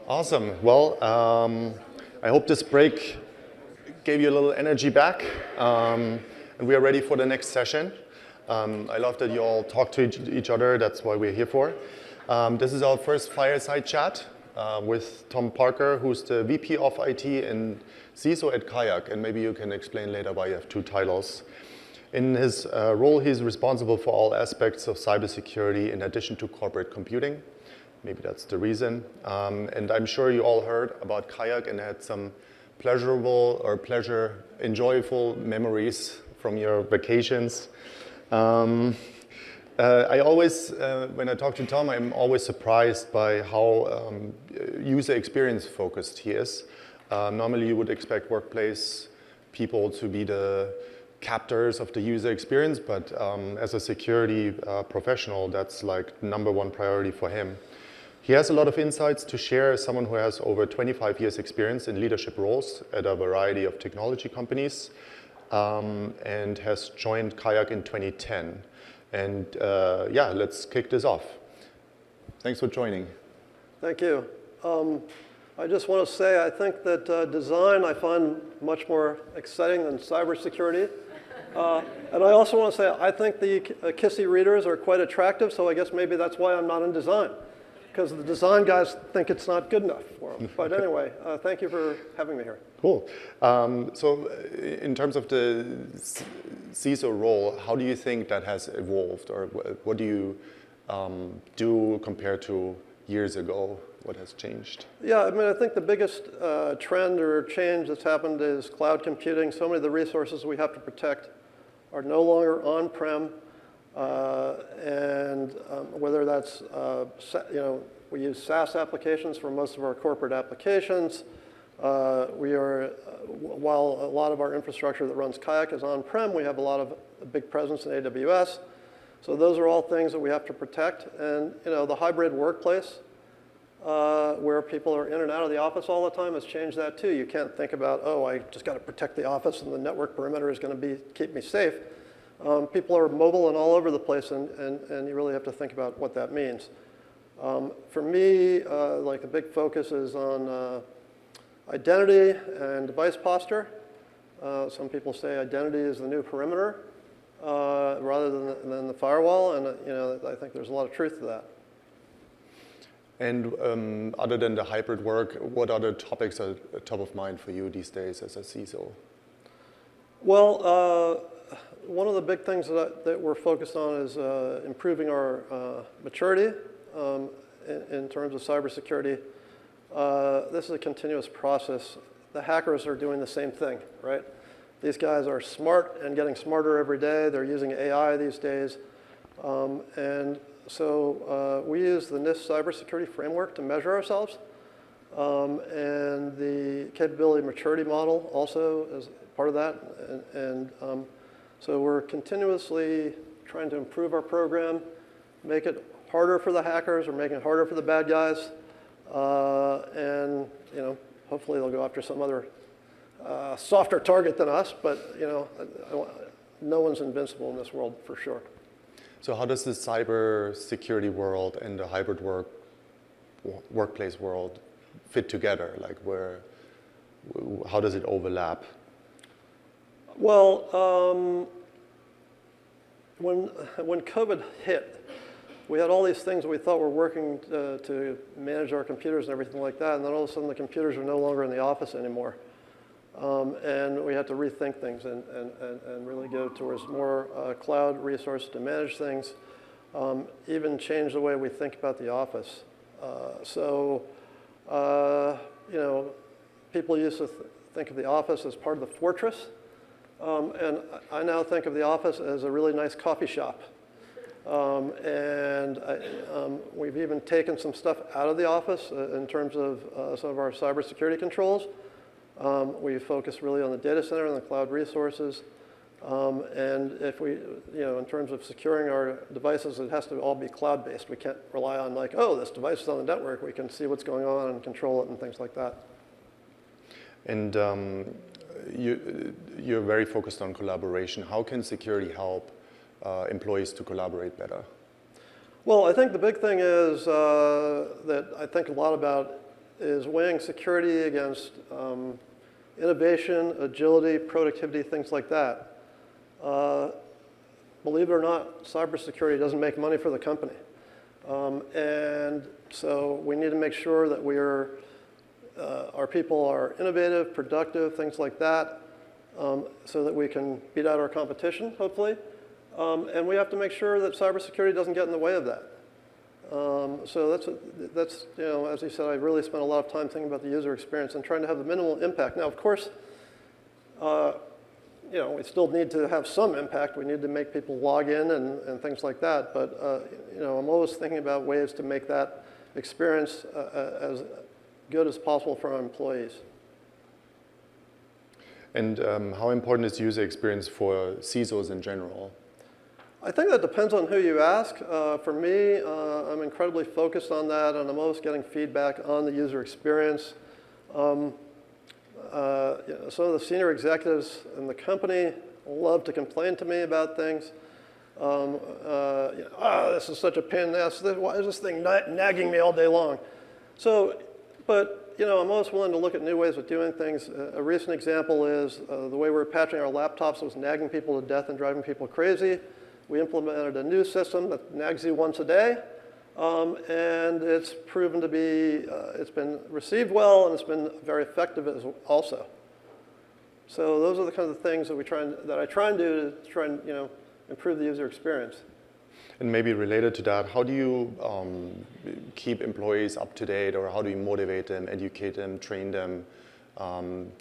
Awesome. Well, I hope this break gave you a little energy back, and we are ready for the next session. I love that you all talk to each other. That's what we're here for. This is our first fireside chat with Tom Parker, who's the VP of IT and CISO at KAYAK, and maybe you can explain later why you have two titles. In his role, he's responsible for all aspects of cybersecurity in addition to corporate computing. Maybe that's the reason. And I'm sure you all heard about KAYAK and had some enjoyable memories from your vacations. I always, when I talk to Tom, I'm always surprised by how user experience focused he is. Normally you would expect workplace people to be the captors of the user experience, but as a security professional, that's like #1 priority for him. He has a lot of insights to share as someone who has over 25 years experience in leadership roles at a variety of technology companies and has joined KAYAK in 2010. And yeah, let's kick this off. Thanks for joining. Thank you. I just want to say I think that design I find much more exciting than cybersecurity. And I also want to say I think the Kisi readers are quite attractive, so I guess maybe that's why I'm not in design, because the design guys think it's not good enough for them. But anyway, thank you for having me here. Cool. So in terms of the CISO role, how do you think that has evolved, or what do you do compared to years ago? What has changed? Yeah, I mean, I think the biggest trend or change that's happened is cloud computing. So many of the resources we have to protect are no longer on-prem. And whether that's, we use SaaS applications for most of our corporate applications. While a lot of our infrastructure that runs KAYAK is on-prem, we have a big presence in AWS. So those are all things that we have to protect. And the hybrid workplace, where people are in and out of the office all the time, has changed that too. You can't think about, oh, I just got to protect the office and the network perimeter is going to keep me safe. People are mobile and all over the place, and you really have to think about what that means. For me, like the big focus is on identity and device posture. Some people say identity is the new perimeter rather than the firewall, and I think there's a lot of truth to that. And other than the hybrid work, what other topics are top of mind for you these days as a CISO? Well, one of the big things that we're focused on is improving our maturity in terms of cybersecurity. This is a continuous process. The hackers are doing the same thing, right? These guys are smart and getting smarter every day. They're using AI these days. And so we use the NIST cybersecurity framework to measure ourselves. And the capability maturity model also is part of that. So we're continuously trying to improve our program, make it harder for the hackers or making it harder for the bad guys. And hopefully they'll go after some other softer target than us. But no one's invincible in this world for sure. So how does the cybersecurity world and the hybrid workplace world fit together? Like how does it overlap? Well, when COVID hit, we had all these things that we thought were working to manage our computers and everything like that, and then all of a sudden the computers are no longer in the office anymore. And we had to rethink things and really go towards more cloud resources to manage things, even change the way we think about the office. People used to think of the office as part of the fortress. And I now think of the office as a really nice coffee shop. We've even taken some stuff out of the office in terms of some of our cybersecurity controls. We focus really on the data center and the cloud resources. And if we, in terms of securing our devices, it has to all be cloud-based. We can't rely on like, oh, this device is on the network. We can see what's going on and control it and things like that. And you're very focused on collaboration. How can security help employees to collaborate better? Well, I think the big thing is that I think a lot about is weighing security against innovation, agility, productivity, things like that. Believe it or not, cybersecurity doesn't make money for the company. And so we need to make sure that our people are innovative, productive, things like that, so that we can beat out our competition, hopefully. And we have to make sure that cybersecurity doesn't get in the way of that. So that's as you said, I really spent a lot of time thinking about the user experience and trying to have the minimal impact. Now, of course, we still need to have some impact. We need to make people log in and things like that. But I'm always thinking about ways to make that experience as good as possible for our employees. And how important is user experience for CISOs in general? I think that depends on who you ask. For me, I'm incredibly focused on that, and I'm always getting feedback on the user experience. Some of the senior executives in the company love to complain to me about things. This is such a pain in the ass. Why is this thing nagging me all day long? But I'm always willing to look at new ways of doing things. A recent example is the way we're patching our laptops was nagging people to death and driving people crazy. We implemented a new system that nags you once a day, and it's proven to be, it's been received well, and it's been very effective also. So those are the kinds of things that I try and do to try and improve the user experience. And maybe related to that, how do you keep employees up to date, or how do you motivate them, educate them, train them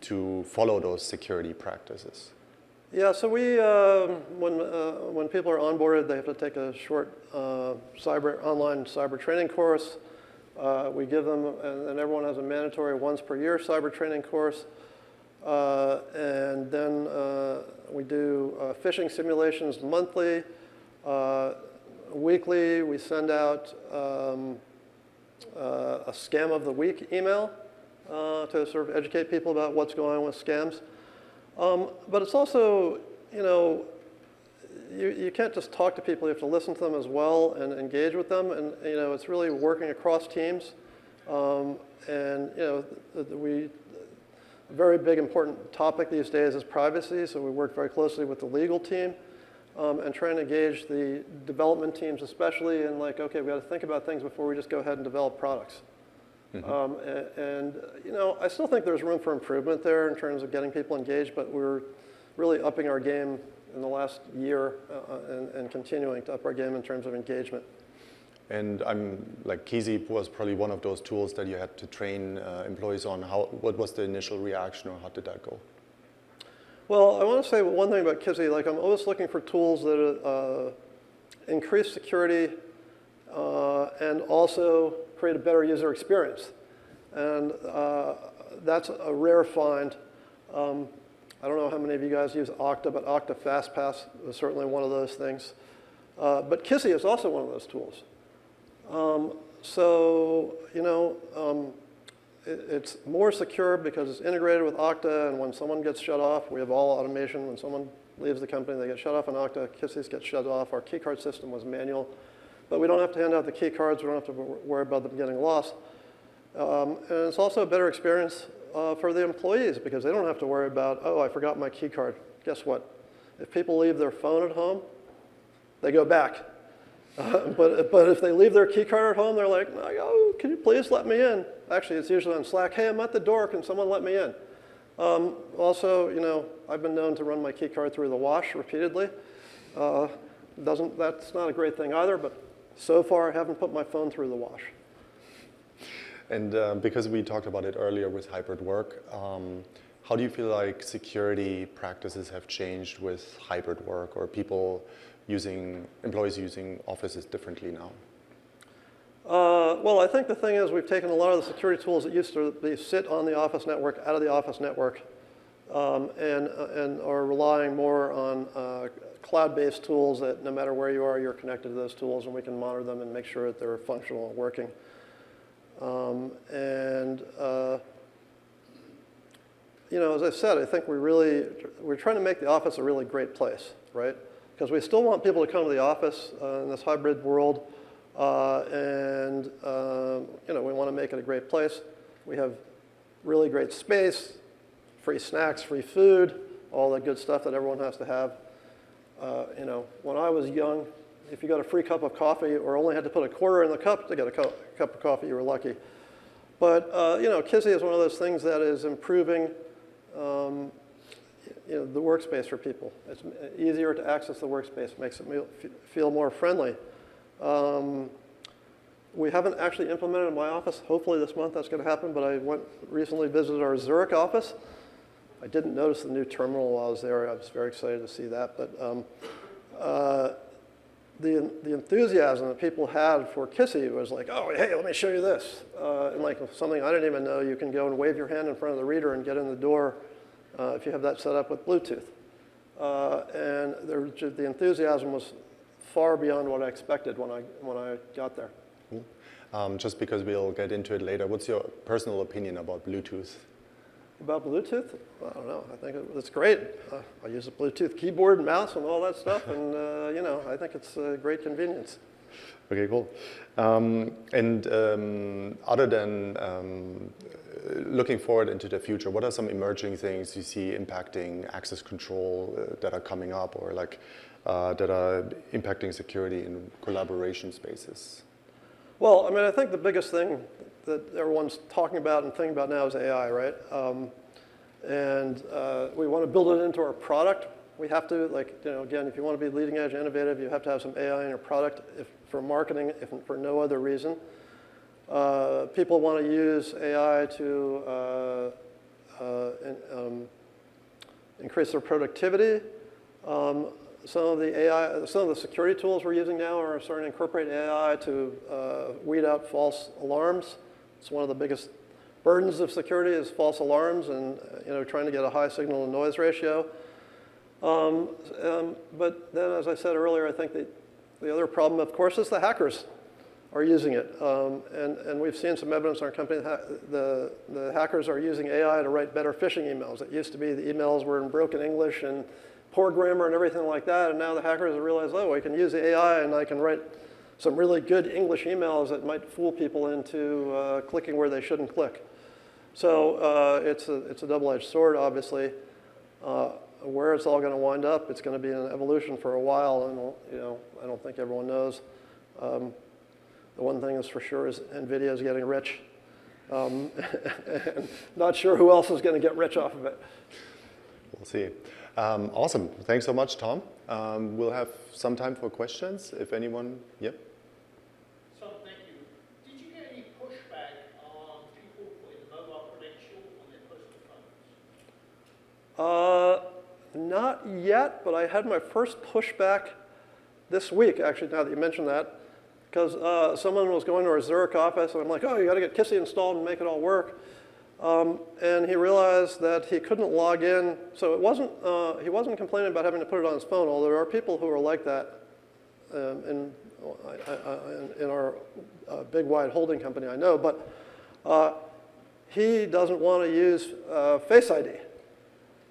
to follow those security practices? Yeah, so when people are onboarded, they have to take a short online cyber training course. We give them, and everyone has a mandatory once per year cyber training course. And then we do phishing simulations monthly. Weekly, we send out a scam of the week email to sort of educate people about what's going on with scams. But it's also, you can't just talk to people. You have to listen to them as well and engage with them. And it's really working across teams. A very big important topic these days is privacy. So we work very closely with the legal team and try and engage the development teams, especially in okay, we got to think about things before we just go ahead and develop products. Mm-hmm. I still think there's room for improvement there in terms of getting people engaged, but we're really upping our game in the last year and continuing to up our game in terms of engagement. And Kisi was probably one of those tools that you had to train employees on. What was the initial reaction, or how did that go? Well, I want to say one thing about Kisi. I'm always looking for tools that increase security and also create a better user experience. And that's a rare find. I don't know how many of you guys use Okta, but Okta FastPass is certainly one of those things. But Kisi is also one of those tools. It's more secure because it's integrated with Okta, and when someone gets shut off, we have all automation. When someone leaves the company, they get shut off on Okta. Kisi's get shut off. Our keycard system was manual. But we don't have to hand out the key cards. We don't have to worry about them getting lost. And it's also a better experience for the employees because they don't have to worry about, I forgot my key card. Guess what? If people leave their phone at home, they go back. But if they leave their key card at home, they're like, oh, can you please let me in? Actually, it's usually on Slack. Hey, I'm at the door. Can someone let me in? Also, I've been known to run my key card through the wash repeatedly. That's not a great thing either, but so far, I haven't put my phone through the wash. And because we talked about it earlier with hybrid work, how do you feel like security practices have changed with hybrid work, or employees using offices differently now? Well, I think the thing is we've taken a lot of the security tools that used to sit on the office network out of the office network and are relying more on cloud-based tools that no matter where you are, you're connected to those tools, and we can monitor them and make sure that they're functional and working. As I said, I think we're trying to make the office a really great place, right? Because we still want people to come to the office in this hybrid world, we want to make it a great place. We have really great space, free snacks, free food, all that good stuff that everyone has to have. You know, when I was young, if you got a free cup of coffee or only had to put a quarter in the cup to get a cup of coffee, you were lucky. But you know, Kisi is one of those things that is improving you know, the workspace for people. It's easier to access the workspace, makes it feel more friendly. We haven't actually implemented it in my office. Hopefully this month that's going to happen, but I recently visited our Zurich office. I didn't notice the new terminal while I was there. I was very excited to see that. But the enthusiasm that people had for Kisi was like, oh, hey, let me show you this. And like something I didn't even know, you can go and wave your hand in front of the reader and get in the door if you have that set up with Bluetooth. And the enthusiasm was far beyond what I expected when I got there. Just because we'll get into it later, what's your personal opinion about Bluetooth? About Bluetooth? I don't know. I think it's great. I use a Bluetooth keyboard and mouse and all that stuff, and you know, I think it's a great convenience. Okay, cool. Other than looking forward into the future, what are some emerging things you see impacting access control that are coming up, or like that are impacting security in collaboration spaces? Well, I mean, I think the biggest thing that everyone's talking about and thinking about now is AI, right? We want to build it into our product. We have to, like, you know, again, if you want to be leading edge innovative, you have to have some AI in your product for marketing, if for no other reason. People want to use AI to increase their productivity. Some of the security tools we're using now are starting to incorporate AI to weed out false alarms. It's one of the biggest burdens of security is false alarms and you know, trying to get a high signal to noise ratio. But then, as I said earlier, I think the other problem, of course, is the hackers are using it. And we've seen some evidence in our company that the hackers are using AI to write better phishing emails. It used to be the emails were in broken English and poor grammar and everything like that, and now the hackers have realized, oh, I can use the AI and I can write some really good English emails that might fool people into clicking where they shouldn't click. So it's a double-edged sword, obviously. Where it's all going to wind up, it's going to be an evolution for a while, and you know, I don't think everyone knows. The one thing that's for sure is NVIDIA is getting rich. And not sure who else is going to get rich off of it. We'll see. Awesome. Thanks so much, Tom. We'll have some time for questions, if anyone. Yep. So, thank you. Did you get any pushback on people putting mobile credential on their personal phones? Not yet, but I had my first pushback this week, actually, now that you mentioned that, because someone was going to our Zurich office, and I'm like, oh, you got to get Kisi installed and make it all work. And he realized that he couldn't log in. So it wasn't, he wasn't complaining about having to put it on his phone, although there are people who are like that in our big, wide holding company, I know. But he doesn't want to use Face ID.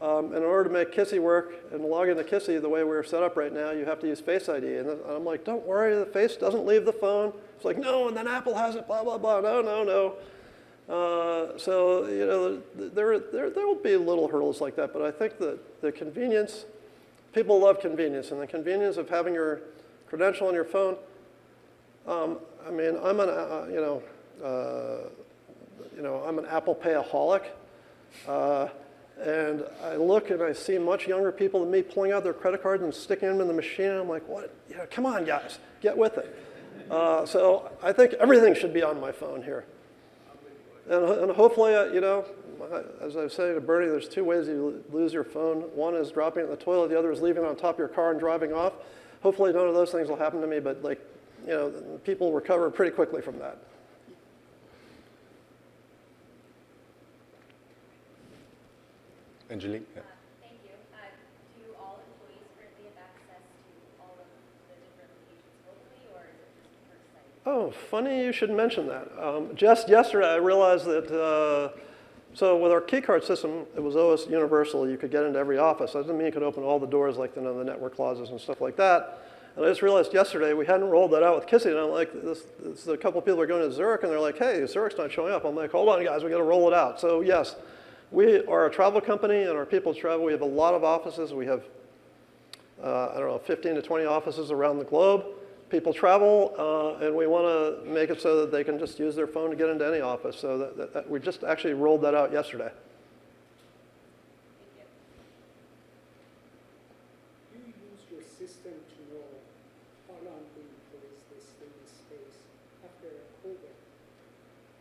In order to make Kisi work and log into Kisi the way we're set up right now, you have to use Face ID. And I'm like, don't worry, the face doesn't leave the phone. It's like, no, and then Apple has it, blah, blah, blah. No, no, no. So, you know, there will be little hurdles like that, but I think that the convenience, people love convenience, and the convenience of having your credential on your phone. I mean, I'm an Apple Pay-aholic, and I look and I see much younger people than me pulling out their credit cards and sticking them in the machine, and I'm like, what? You know, come on, guys, get with it. So I think everything should be on my phone here. And hopefully, you know, as I was saying to Bernie, there's two ways you lose your phone. One is dropping it in the toilet. The other is leaving it on top of your car and driving off. Hopefully none of those things will happen to me, but like, you know, people recover pretty quickly from that. Angelique? Yeah. Thank you. Do all employees currently have access to all of the different locations locally, or is it just firstside? Oh, funny you should mention that. Just yesterday, I realized that, so with our keycard system, it was always universal. You could get into every office. That doesn't mean you could open all the doors like the network closets and stuff like that. And I just realized yesterday we hadn't rolled that out with Kisi, and I'm like, a couple of people are going to Zurich, and they're like, hey, Zurich's not showing up. I'm like, hold on, guys, we got to roll it out. So yes, we are a travel company, and our people travel. We have a lot of offices. We have, I don't know, 15 to 20 offices around the globe. People travel, and we want to make it so that they can just use their phone to get into any office. So that we just actually rolled that out yesterday. You use your system to know how long the employees they stay in space after COVID.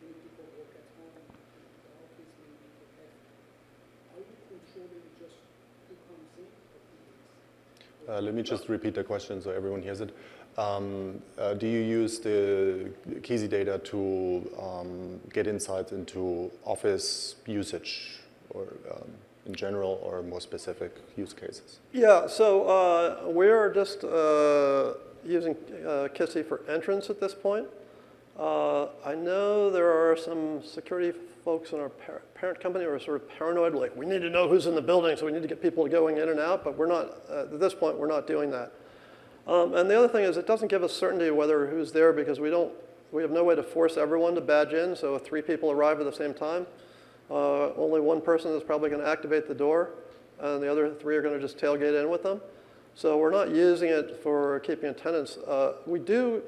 Many people work at home, the office may be protected. Are you controlling just who comes in for meetings? Let me just repeat the question so everyone hears it. Do you use the Kisi data to get insights into office usage, or in general, or more specific use cases? Yeah, so we're just using Kisi for entrance at this point. I know there are some security folks in our parent company who are sort of paranoid, like we need to know who's in the building, so we need to get people going in and out, but we're not, at this point, we're not doing that. And the other thing is it doesn't give us certainty whether who's there, because we have no way to force everyone to badge in, so if 3 people arrive at the same time, only one person is probably going to activate the door, and the other 3 are going to just tailgate in with them. So we're not using it for keeping attendance. We do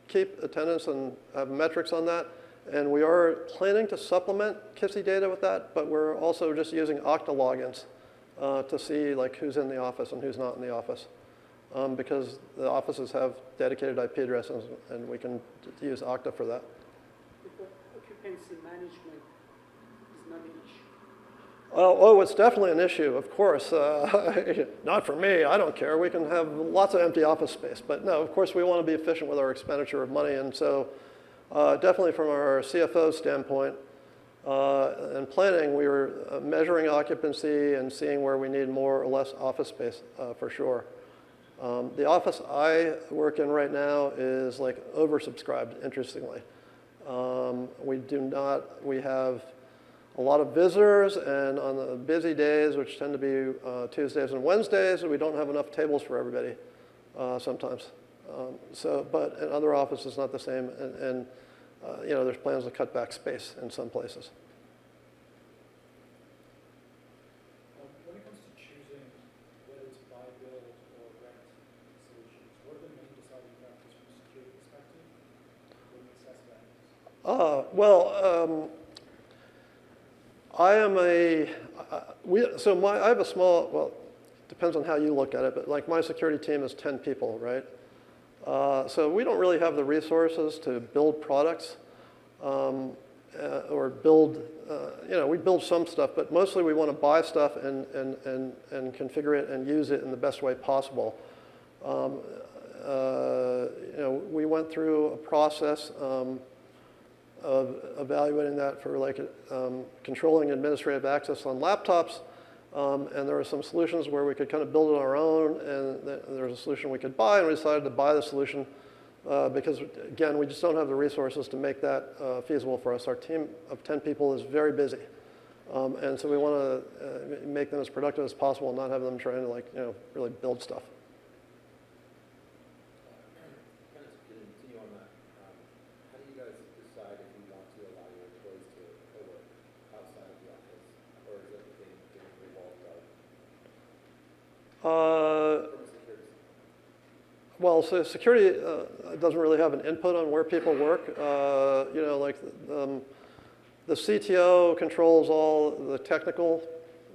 keep attendance and have metrics on that, and we are planning to supplement Kisi data with that, but we're also just using Okta logins to see like who's in the office and who's not in the office. Because the offices have dedicated IP addresses, and we can use Okta for that. Because occupancy management is not an issue. Oh, it's definitely an issue, of course. Not for me, I don't care. We can have lots of empty office space. But no, of course, we want to be efficient with our expenditure of money. And so definitely from our CFO standpoint and planning, we were measuring occupancy and seeing where we need more or less office space for sure. The office I work in right now is like oversubscribed, interestingly. We have a lot of visitors, and on the busy days, which tend to be Tuesdays and Wednesdays, we don't have enough tables for everybody sometimes. But in other offices, it's not the same, and you know, there's plans to cut back space in some places. When it comes to choosing whether to buy, build, or rent solutions, what are the main deciding factors from a security perspective when you assess vendors? I am I have a small, well, depends on how you look at it, but like my security team is 10 people, right? So we don't really have the resources to build products or build, you know, we build some stuff, but mostly we want to buy stuff and configure it and use it in the best way possible. You know, we went through a process of evaluating that for like controlling administrative access on laptops. And there were some solutions where we could kind of build it on our own, and there was a solution we could buy, and we decided to buy the solution because, again, we just don't have the resources to make that feasible for us. Our team of 10 people is very busy. And so we want to make them as productive as possible and not have them trying to, like, you know, really build stuff. Kind of continue on that. How do you guys decide if you want to allow your employees to co-work outside of the office, or is everything getting revolved out? Well, so security doesn't really have an input on where people work. You know, like the CTO controls all the technical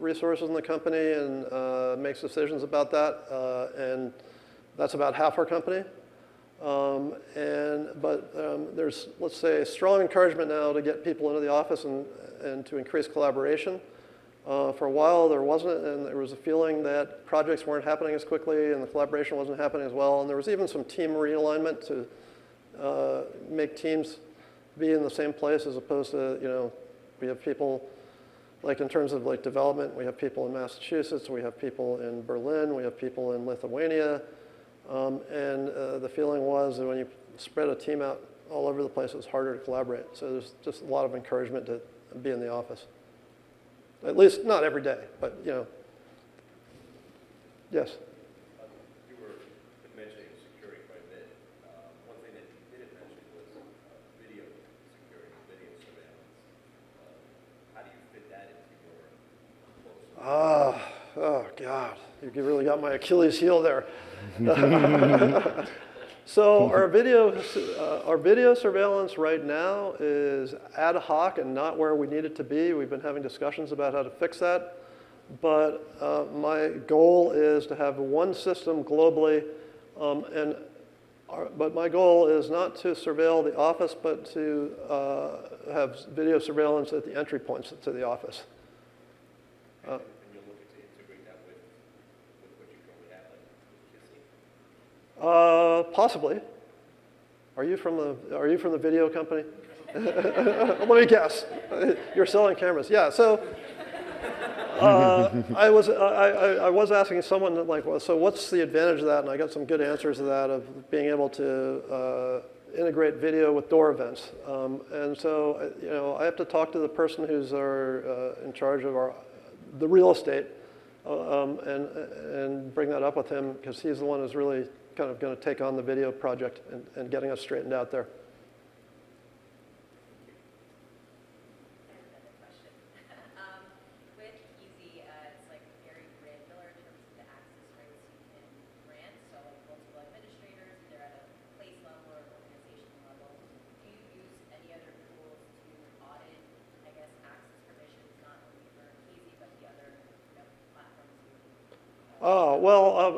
resources in the company and makes decisions about that, and that's about half our company. But there's, let's say, strong encouragement now to get people into the office and to increase collaboration. For a while, there wasn't, and there was a feeling that projects weren't happening as quickly and the collaboration wasn't happening as well. And there was even some team realignment to make teams be in the same place as opposed to, you know, we have people, like in terms of like development, we have people in Massachusetts, we have people in Berlin, we have people in Lithuania. And the feeling was that when you spread a team out all over the place, it was harder to collaborate. So there's just a lot of encouragement to be in the office. At least not every day, but, you know. Yes? You were mentioning You really got my Achilles heel there. So our video surveillance right now is ad hoc and not where we need it to be. We've been having discussions about how to fix that. But my goal is to have one system globally. But my goal is not to surveil the office, but to have video surveillance at the entry points to the office. And you'll look to integrate that with what you currently have, like Kisi? Possibly. Are you from the video company? Let me guess. You're selling cameras. Yeah. So I was asking someone that, like, well, so what's the advantage of that? And I got some good answers to that, of being able to integrate video with door events. And so I have to talk to the person who's in charge of the real estate and bring that up with him, because he's the one who's really kind of going to take on the video project and getting us straightened out there. Another question. With Kisi, it's like very granular in terms of the access rights you can grant. So like multiple administrators, either at a place level or organization level. Do you use any other tools to audit, I guess, access permissions, not only for Kisi, but the other platforms you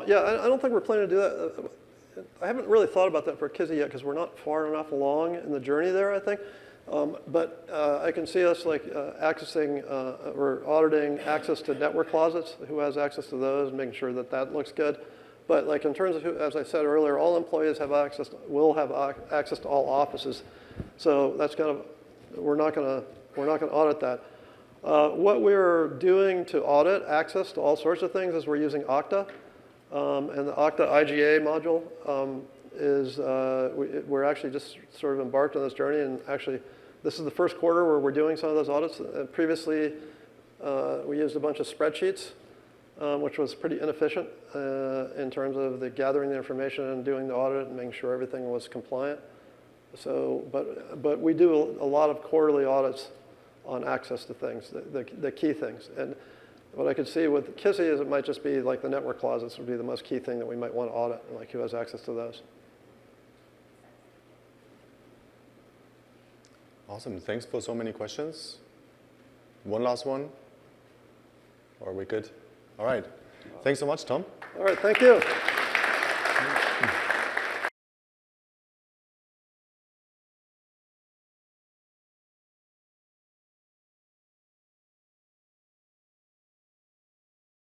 Yeah, I don't think we're planning to do that. I haven't really thought about that for Kisi yet, because we're not far enough along in the journey there, I think. But I can see us like accessing or auditing access to network closets, who has access to those, and making sure that that looks good. But like in terms of who, as I said earlier, all employees have will have access to all offices. So that's kind of, we're not going to audit that. What we're doing to audit access to all sorts of things is we're using Okta. And the Okta IGA module we're actually just sort of embarked on this journey. And actually, this is the first quarter where we're doing some of those audits. Previously, we used a bunch of spreadsheets, which was pretty inefficient in terms of gathering the information and doing the audit and making sure everything was compliant. So, but we do a lot of quarterly audits on access to things, the key things. And what I could see with Kisi is it might just be like the network closets would be the most key thing that we might want to audit, and like who has access to those. Awesome. Thanks for so many questions. One last one? Or are we good? All right. Thanks so much, Tom. All right. Thank you.